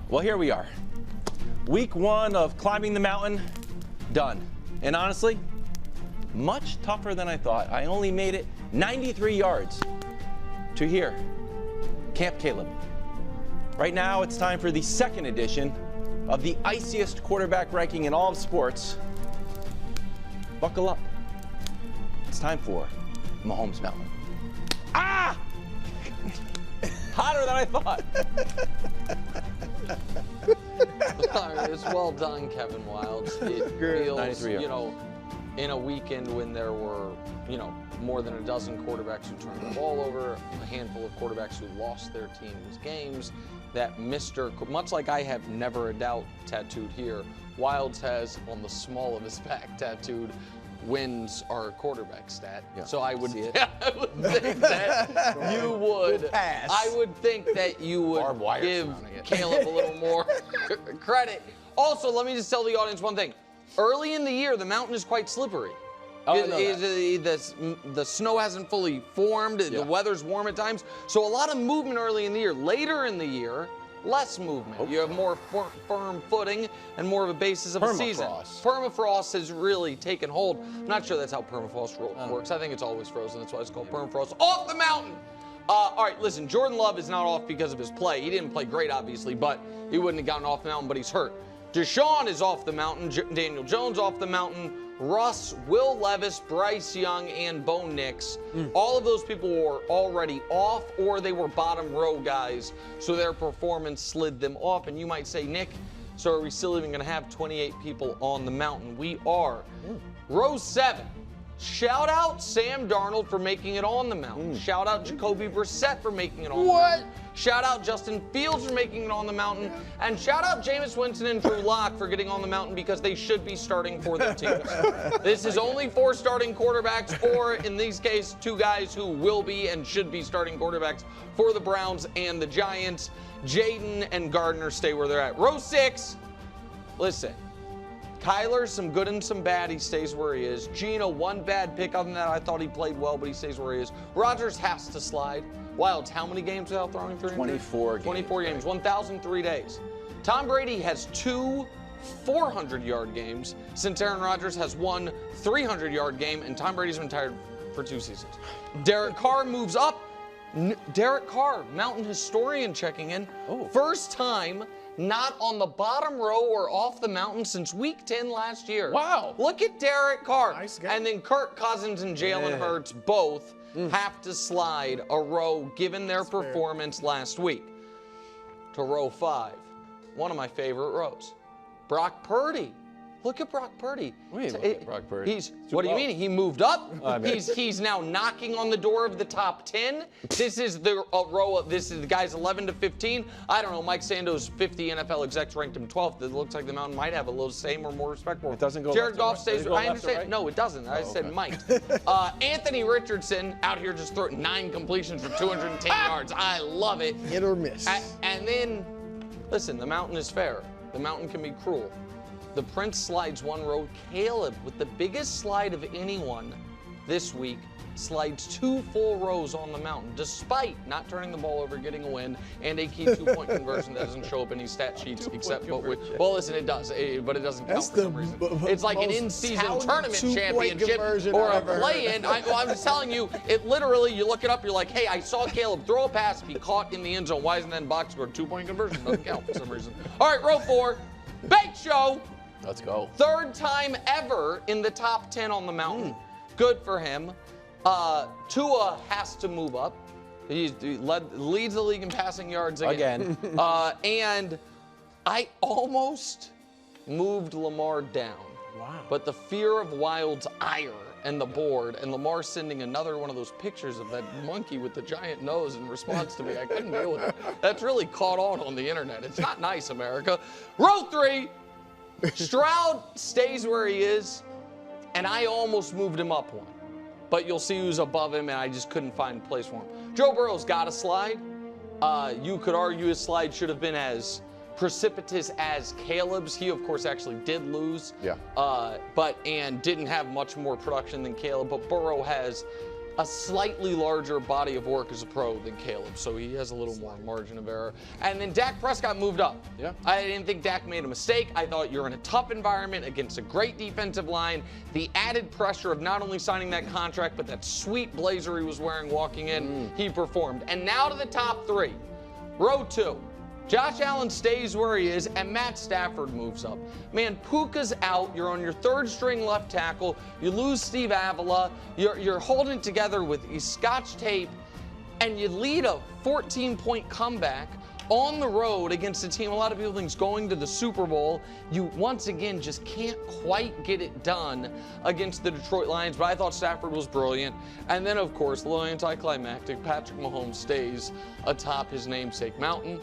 Well, here we are. Week 1 of climbing the mountain, done. And honestly, much tougher than I thought. I only made it 93 yards to here, Camp Caleb. Right now, it's time for the second edition of the iciest quarterback ranking in all of sports. Buckle up. It's time for Mahomes Mountain. Ah! Hotter than I thought. It's well done, Kevin Wildes. It feels, in a weekend when there were, more than a dozen quarterbacks who turned the ball over, a handful of quarterbacks who lost their team's games, that much like I have never a doubt tattooed here, Wildes has on the small of his back tattooed wins our quarterback stat. Yeah. So I would think that you would. I would think that you would give Caleb a little more credit. Also, let me just tell the audience one thing. Early in the year, the mountain is quite slippery. The snow hasn't fully formed. Yeah. The weather's warm at times. So a lot of movement early in the year. Later in the year, less movement. Okay. You have more firm footing and more of a basis of a season. Permafrost has really taken hold. I'm not sure that's how permafrost works. I think it's always frozen. That's why it's called permafrost. Off the mountain! All right, listen, Jordan Love is not off because of his play. He didn't play great, obviously, but he wouldn't have gotten off the mountain, but he's hurt. Deshaun is off the mountain. Daniel Jones off the mountain. Russ, Will Levis, Bryce Young, and Bo Nix. All of those people were already off, or they were bottom row guys, so their performance slid them off. And you might say, Nick, so are we still even going to have 28 people on the mountain? We are. Row 7. Shout out Sam Darnold for making it on the mountain. Shout out Jacoby Brissett for making it on the mountain. Shout out Justin Fields for making it on the mountain. And shout out Jameis Winston and Drew Lock for getting on the mountain because they should be starting for their teams. This is only 4 starting quarterbacks, or in these cases, 2 guys who will be and should be starting quarterbacks for the Browns and the Giants. Jaden and Gardner stay where they're at. Row 6, listen. Kyler, some good and some bad. He stays where he is. Gino, one bad pick. Other than that, I thought he played well, but he stays where he is. Rodgers has to slide. Wildes, how many games without throwing 300? 24 games. 24 games, 1,003 days. Tom Brady has 2 400-yard games since Aaron Rodgers has 1 300-yard game, and Tom Brady's been retired for 2 seasons. Derek Carr moves up. Derek Carr, Mountain historian checking in. First time not on the bottom row or off the mountain since week 10 last year. Wow. Look at Derek Carr. Nice guy. And then Kirk Cousins and Jalen Hurts both have to slide a row given their performance last week. To row 5, one of my favorite rows. Brock Purdy. Look at Brock Purdy. What do you mean, Brock Purdy? What do you mean? He moved up. He's now knocking on the door of the top 10. This is the row of this is the guys 11 to 15. I don't know. Mike Sando's 50 NFL execs ranked him 12th. It looks like the mountain might have a little same or more respect for him. It doesn't go. Jared Goff stays. I understand. Right? No, it doesn't. I said might. Anthony Richardson out here just throwing 9 completions for 210 yards. I love it. Hit or miss. And then, listen, the mountain is fair. The mountain can be cruel. The Prince slides 1 row. Caleb, with the biggest slide of anyone this week, slides 2 full rows on the mountain, despite not turning the ball over, getting a win, and a key 2-point conversion that doesn't show up in any stat sheets except, well, listen, it does, but it doesn't count for some reason. It's like an in-season tournament championship or a play-in. I'm just telling you, it literally, you look it up, you're like, hey, I saw Caleb throw a pass, be caught in the end zone. Why isn't that in box score? 2-point conversion doesn't count for some reason. All right, row 4, Bake Show. Let's go. 3rd time ever in the top 10 on the mountain. Good for him. Tua has to move up. He leads the league in passing yards again. And I almost moved Lamar down. Wow. But the fear of Wilde's ire and the board, and Lamar sending another one of those pictures of that monkey with the giant nose in response to me, I couldn't deal with it. That's really caught on the internet. It's not nice, America. Row 3. Stroud stays where he is, and I almost moved him up 1. But you'll see who's above him, and I just couldn't find a place for him. Joe Burrow's got a slide. You could argue his slide should have been as precipitous as Caleb's. He, of course, actually did lose. Yeah. And didn't have much more production than Caleb. But Burrow has a slightly larger body of work as a pro than Caleb, so he has a little more margin of error. And then Dak Prescott moved up. Yeah. I didn't think Dak made a mistake. I thought you're in a tough environment against a great defensive line. The added pressure of not only signing that contract, but that sweet blazer he was wearing walking in, he performed. And now to the top 3. Row 2. Josh Allen stays where he is, and Matt Stafford moves up. Man, Puka's out. You're on your 3rd string left tackle. You lose Steve Avila. You're holding it together with scotch tape, and you lead a 14-point comeback on the road against a team a lot of people think is going to the Super Bowl. You, once again, just can't quite get it done against the Detroit Lions, but I thought Stafford was brilliant. And then, of course, a little anticlimactic, Patrick Mahomes stays atop his namesake mountain.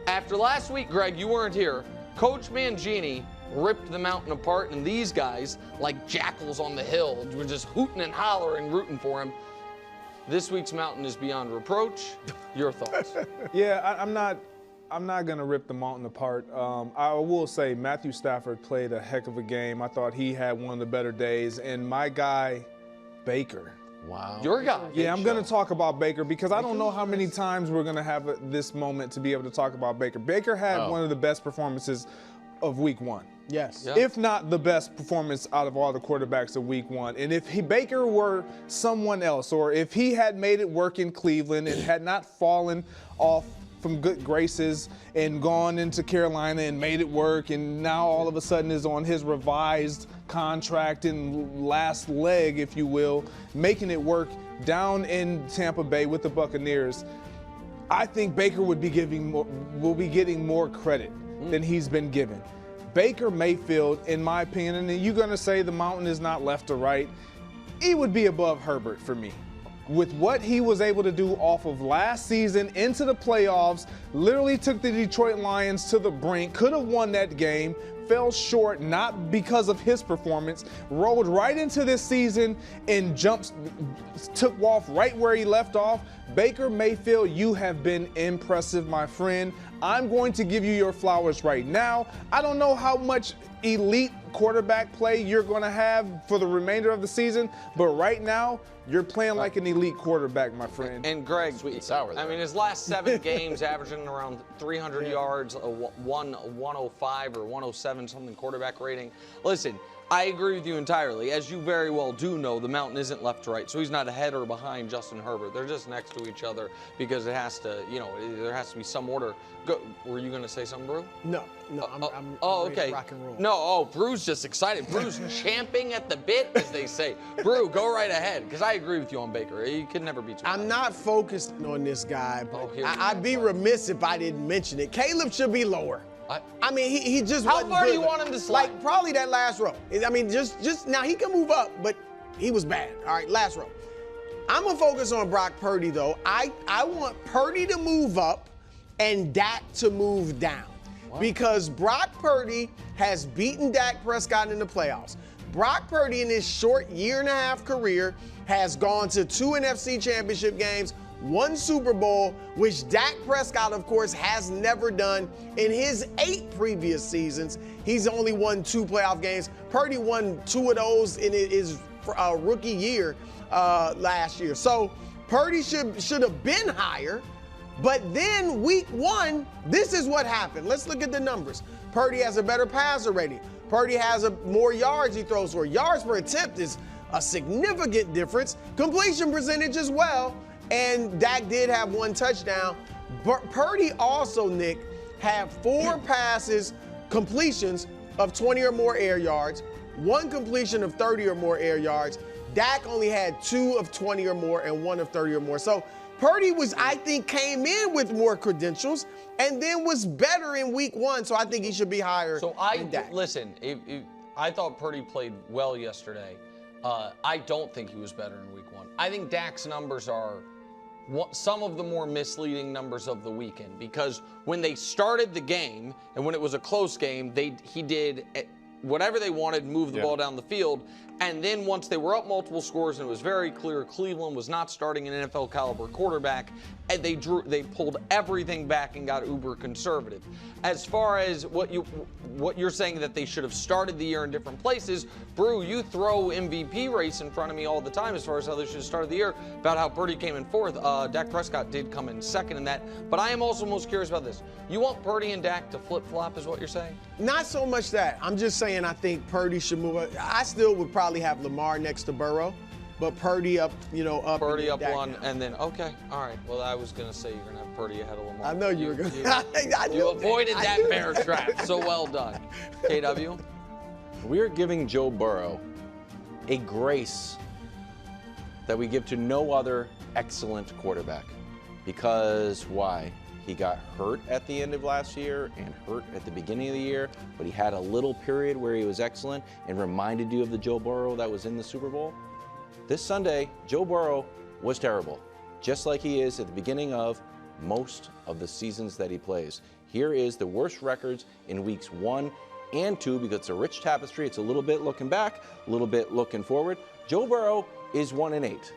After last week, Greg, you weren't here. Coach Mangini ripped the mountain apart, and these guys, like jackals on the hill, were just hooting and hollering, rooting for him. This week's mountain is beyond reproach. Your thoughts? Yeah, I'm not going to rip the mountain apart. I will say Matthew Stafford played a heck of a game. I thought he had one of the better days. And my guy, Baker. Wow. Your guy. Yeah, I'm going to talk about Baker because I don't know how many times we're going to have this moment to be able to talk about Baker. Baker had one of the best performances of week 1. Yes. Yeah. If not the best performance out of all the quarterbacks of week 1. And if Baker were someone else, or if he had made it work in Cleveland and had not fallen off from good graces and gone into Carolina and made it work, and now all of a sudden is on his revised contract and last leg, if you will, making it work down in Tampa Bay with the Buccaneers, I think Baker will be getting more credit than he's been given. Baker Mayfield, in my opinion, and you're going to say the mountain is not left or right, he would be above Herbert for me. With what he was able to do off of last season into the playoffs, literally took the Detroit Lions to the brink, could have won that game, fell short not because of his performance, rolled right into this season and took off right where he left off. Baker Mayfield, you have been impressive, my friend. I'm going to give you your flowers right now. I don't know how much elite quarterback play you're going to have for the remainder of the season, but right now, you're playing like an elite quarterback, my friend. And Greg, sweet and sour there. I mean, his last 7 games, averaging around 300 yards, a 105 or 107 something quarterback rating. Listen, I agree with you entirely. As you very well do know, the mountain isn't left to right, so he's not ahead or behind Justin Herbert. They're just next to each other because it has to, there has to be some order. Were you going to say something, Brew? No, I'm ready okay. to rock and roll. No, Brew's just excited. Brew's champing at the bit, as they say. Brew, go right ahead, because I agree with you on Baker. He could never beat you. I'm not focused on this guy, but I'd be remiss if I didn't mention it. Caleb should be lower. I mean, he just How wasn't far do good. you want him to slide? Like, probably that last row. I mean, just now he can move up, but he was bad. All right, last row. I'm going to focus on Brock Purdy, though. I want Purdy to move up and Dak to move down. Wow. Because Brock Purdy has beaten Dak Prescott in the playoffs. Brock Purdy, in his short year-and-a-half career, has gone to 2 NFC championship games, 1 Super Bowl, which Dak Prescott, of course, has never done. In his 8 previous seasons, he's only won 2 playoff games. Purdy won 2 of those in his rookie year last year. So Purdy should have been higher. But then week 1, this is what happened. Let's look at the numbers. Purdy has a better passer rating. Purdy has more yards he throws for. Yards per attempt is a significant difference. Completion percentage as well. And Dak did have 1 touchdown. But Purdy also, Nick, had 4 completions of 20 or more air yards, 1 completion of 30 or more air yards. Dak only had 2 of 20 or more and 1 of 30 or more. So Purdy came in with more credentials and then was better in week 1. So I think he should be higher than Dak. Listen, I thought Purdy played well yesterday. I don't think he was better in week 1. I think Dak's numbers are some of the more misleading numbers of the weekend, because when they started the game and when it was a close game, he did whatever they wanted, move the ball down the field. And then once they were up multiple scores and it was very clear Cleveland was not starting an NFL caliber quarterback, and they pulled everything back and got uber conservative. As far as what you're saying that they should have started the year in different places, Brew, you throw MVP race in front of me all the time as far as how they should have started the year, about how Purdy came in fourth. Dak Prescott did come in second in that. But I am also most curious about this. You want Purdy and Dak to flip-flop is what you're saying? Not so much that. I'm just saying I think Purdy should move up. I still would probably have Lamar next to Burrow, but Purdy up, up. Purdy up one, and then, okay, all right. Well, I was going to say you're going to have Purdy ahead of Lamar. I know you were going to. You avoided that bear trap, so well done. KW? We're giving Joe Burrow a grace that we give to no other excellent quarterback. Because why? He got hurt at the end of last year and hurt at the beginning of the year, but he had a little period where he was excellent and reminded you of the Joe Burrow that was in the Super Bowl. This Sunday, Joe Burrow was terrible, just like he is at the beginning of most of the seasons that he plays. Here is the worst records in weeks 1 and 2 because it's a rich tapestry. It's a little bit looking back, a little bit looking forward. Joe Burrow is 1-8.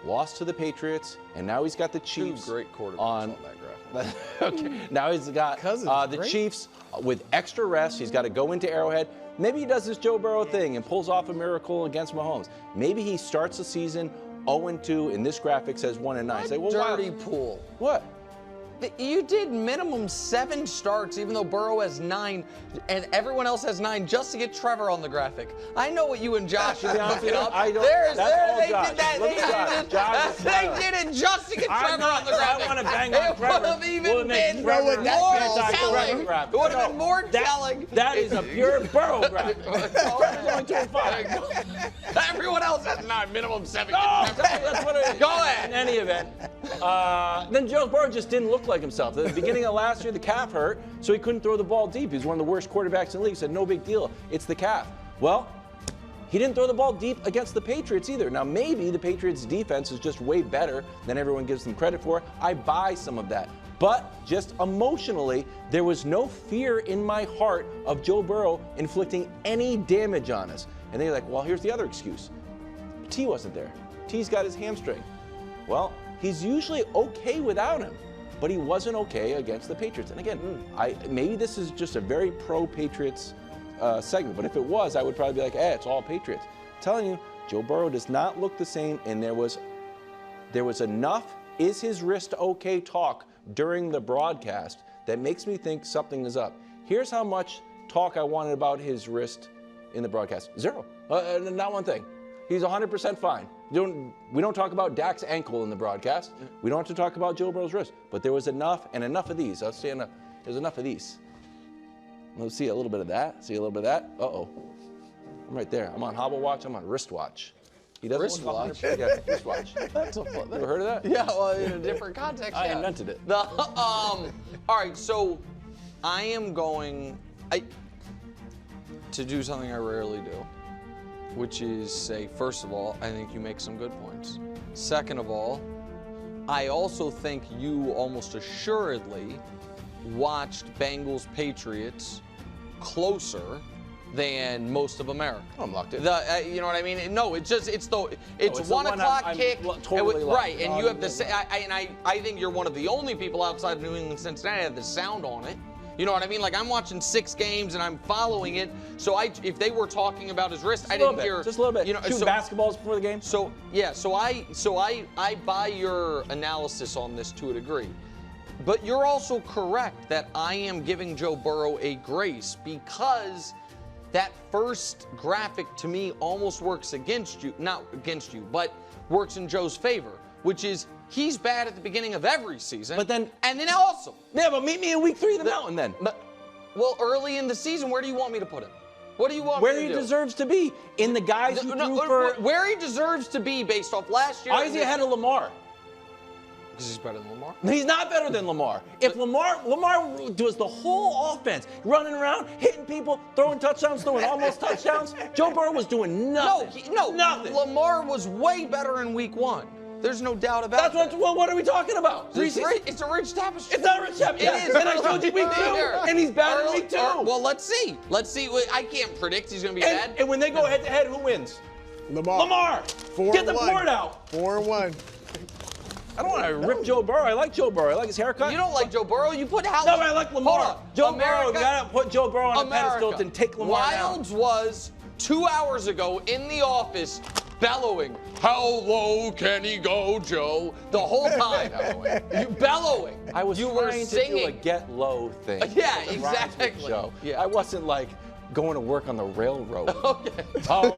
Lost to the Patriots, and now he's got the Chiefs. Two great quarterbacks on that graphic. Okay, now he's got the Chiefs with extra rest. He's got to go into Arrowhead. Maybe he does this Joe Burrow thing and pulls off a miracle against Mahomes. Maybe he starts the season 0-2, and this graphic says 1-9. Say, well, dirty pool. What? You did minimum 7 starts, even though Burrow has 9, and everyone else has 9, just to get Trevor on the graphic. I know what you and Josh are looking up. I don't. They did it just to get Trevor on the graphic. I want to bang on Trevor. It would have even been more telling. It would have been more telling. That is a pure Burrow graphic. Everyone else has 9, minimum 7. No, that's what it is. Go ahead. In any event, then Joe Burrow just didn't look like himself. At the beginning of last year, the calf hurt, so he couldn't throw the ball deep. He was one of the worst quarterbacks in the league. He said, no big deal. It's the calf. Well, he didn't throw the ball deep against the Patriots either. Now, maybe the Patriots' defense is just way better than everyone gives them credit for. I buy some of that. But just emotionally, there was no fear in my heart of Joe Burrow inflicting any damage on us. And they're like, well, here's the other excuse. T wasn't there. T's got his hamstring. Well, he's usually okay without him, but he wasn't okay against the Patriots. And again, maybe this is just a very pro-Patriots segment, but if it was, I would probably be like, it's all Patriots. I'm telling you, Joe Burrow does not look the same, and there was enough is his wrist okay talk during the broadcast that makes me think something is up. Here's how much talk I wanted about his wrist in the broadcast. 0. Not one thing. He's 100% fine. We don't talk about Dak's ankle in the broadcast. We don't have to talk about Joe Burrow's wrist. But there was enough, and enough of these. I'll say enough. There's enough of these. Let's see a little bit of that. See a little bit of that. Uh-oh. I'm right there. I'm on hobble watch. I'm on wristwatch. He doesn't wristwatch? Yeah, wristwatch. That's a fun. You ever heard of that? Yeah, well, in a different context. I invented it. All right, so I am going to do something I rarely do, which is say, first of all, I think you make some good points. Second of all, I also think you almost assuredly watched Bengals Patriots closer than most of America. I'm locked in. You know what I mean? No, it's 1 o'clock kick. Totally right, and you have the I think you're one of the only people outside of New England, Cincinnati, that have the sound on it. You know what I mean? Like, I'm watching 6 games and I'm following it. So if they were talking about his wrist, I didn't hear. Just a little bit. You know, Shooting basketballs before the game. So yeah, so I buy your analysis on this to a degree. But you're also correct that I am giving Joe Burrow a grace because that first graphic to me almost works against you, not against you, but works in Joe's favor, which is he's bad at the beginning of every season. But then awesome. Yeah, but meet me in week 3 of the mountain then. Well, early in the season, where do you want me to put him? What do you want me to do? Where he deserves to be. In the guys who threw for... Where he deserves to be based off last year. Why is he ahead of Lamar? Because he's better than Lamar. He's not better than Lamar. If Lamar does the whole offense, running around, hitting people, throwing touchdowns, throwing almost touchdowns, Joe Burrow was doing nothing. No, nothing. Lamar was way better in week 1. There's no doubt about That's it. well, what are we talking about? It's a rich tapestry. It's not a rich tapestry. It is. And I showed you week 2, and he's bad in week 2. Well, let's see. Let's see. I can't predict he's going to be bad. And when they go head-to-head, who wins? Lamar. Get the board out. 4-1. I don't want to rip Joe Burrow. I like Joe Burrow. I like his haircut. You don't like Joe Burrow. You put Howard. No, but I like Lamar. Joe Burrow, you got to put Joe Burrow on a pedestal and take Lamar down. Wilds was 2 hours ago in the office bellowing, "How low can he go, Joe?" The whole time. You bellowing. I was you trying were to singing. do a get low thing. Yeah, That rhymes with exactly. Joe. Yeah. I wasn't like going to work on the railroad. Okay. Oh.